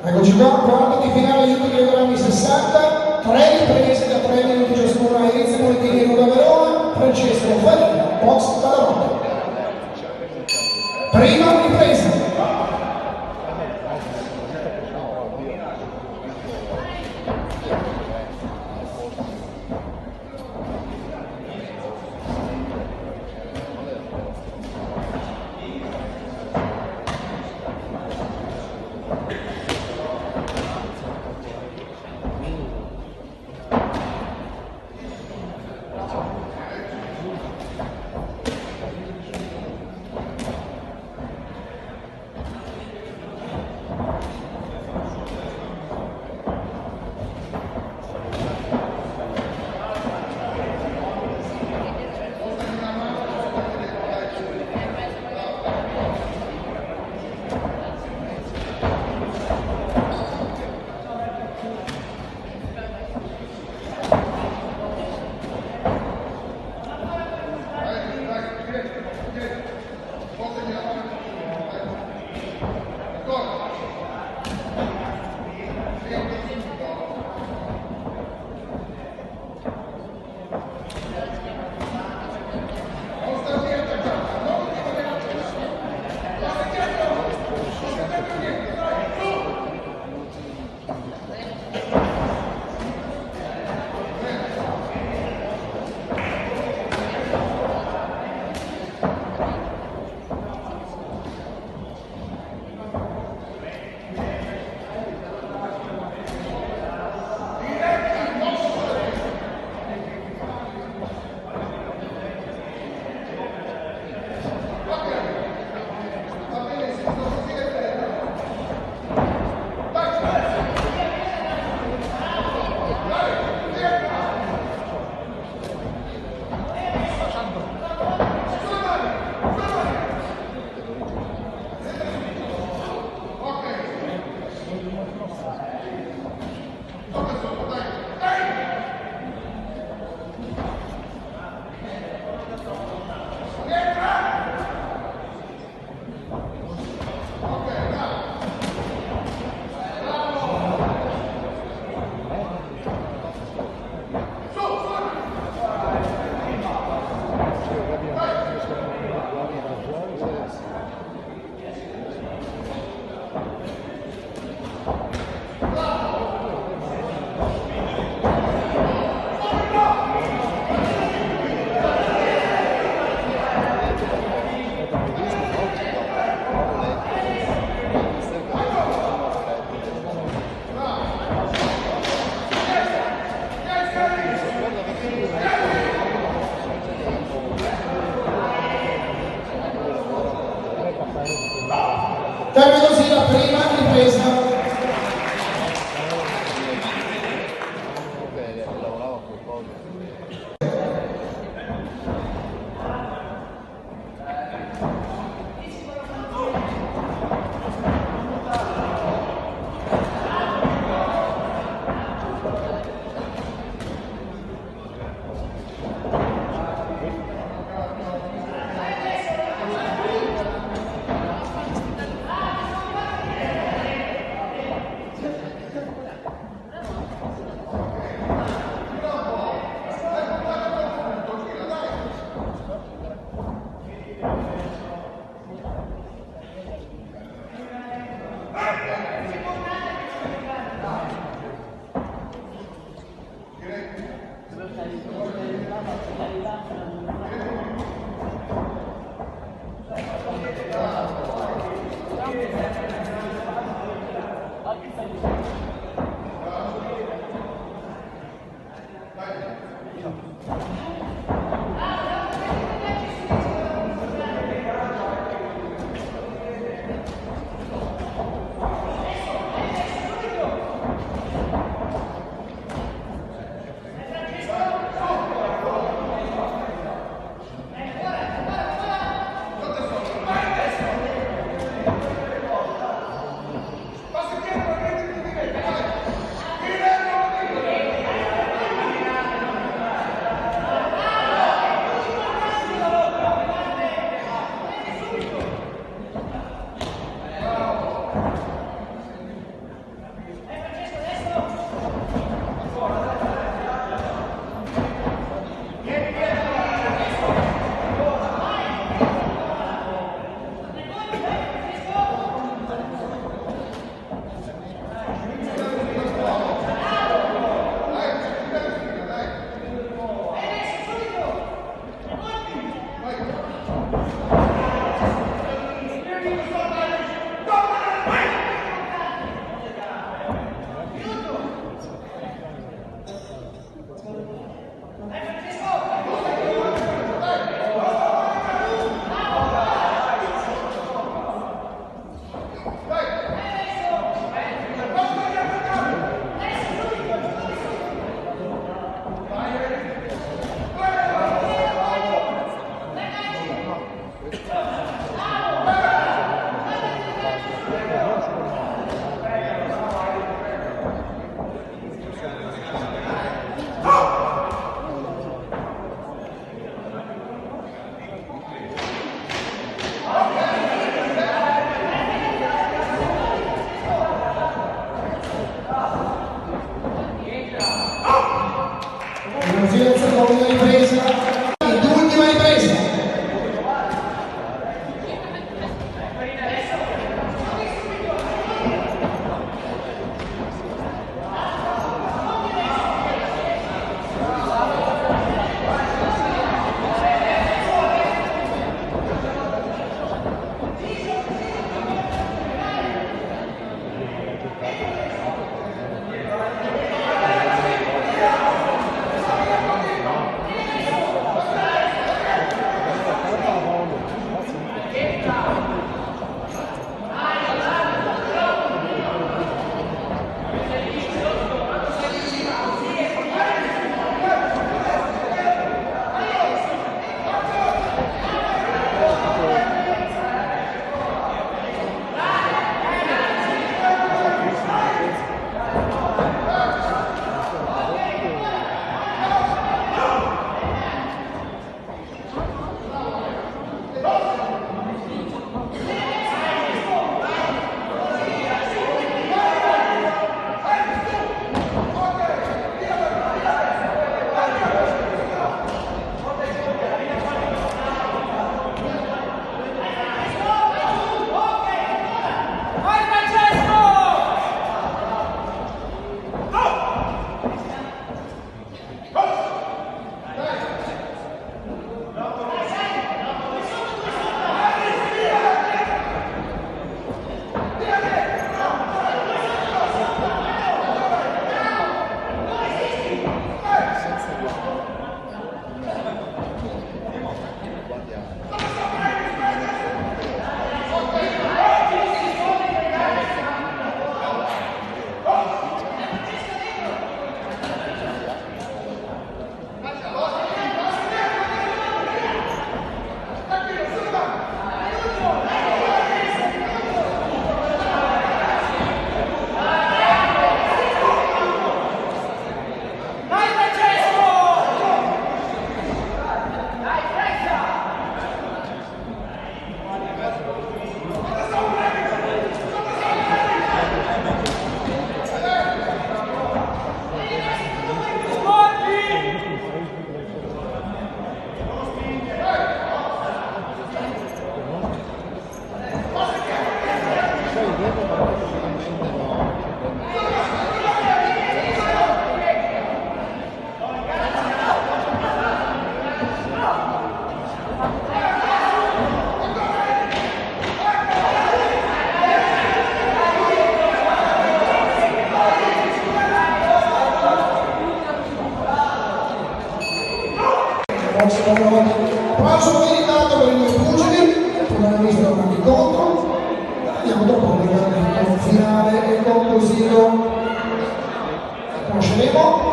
Eccoci qua, quarto di finale di 2 kg 60, 3 riprese da 3 minuti ciascuna. Elisa Moltini da Verona, Francesco Farina, box dalla Ronda. Prima ripresa. Termina così la prima ripresa.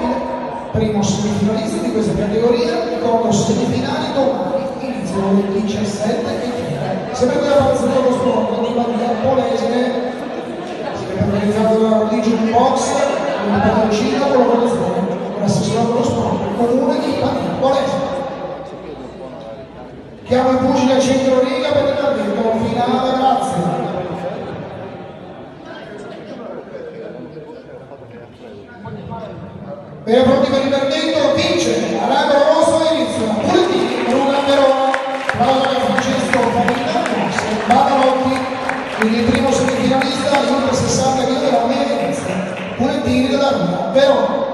il primo semifinalista di questa categoria. Ricordo semifinali domani, inizio alle 17:30. Sempre qui a Palazzo dello Sport, di Bandiera Polesine, organizzato da Legion Box, il patrocinio con la collaborazione con l'assessore dello sport, il comune di Bandiera Polesine. Chiamo i pugili a centro riga per il verdetto finale, grazie. Bene, pronti per il verdetto, vince Alagro Rosso e inizia Pulettini con una Verona, Claudia Francesco Famiglia, Badalotti, quindi il primo semifinalista, l'Uber 60 kg della Venezia, Pulettini della Roma, Verona.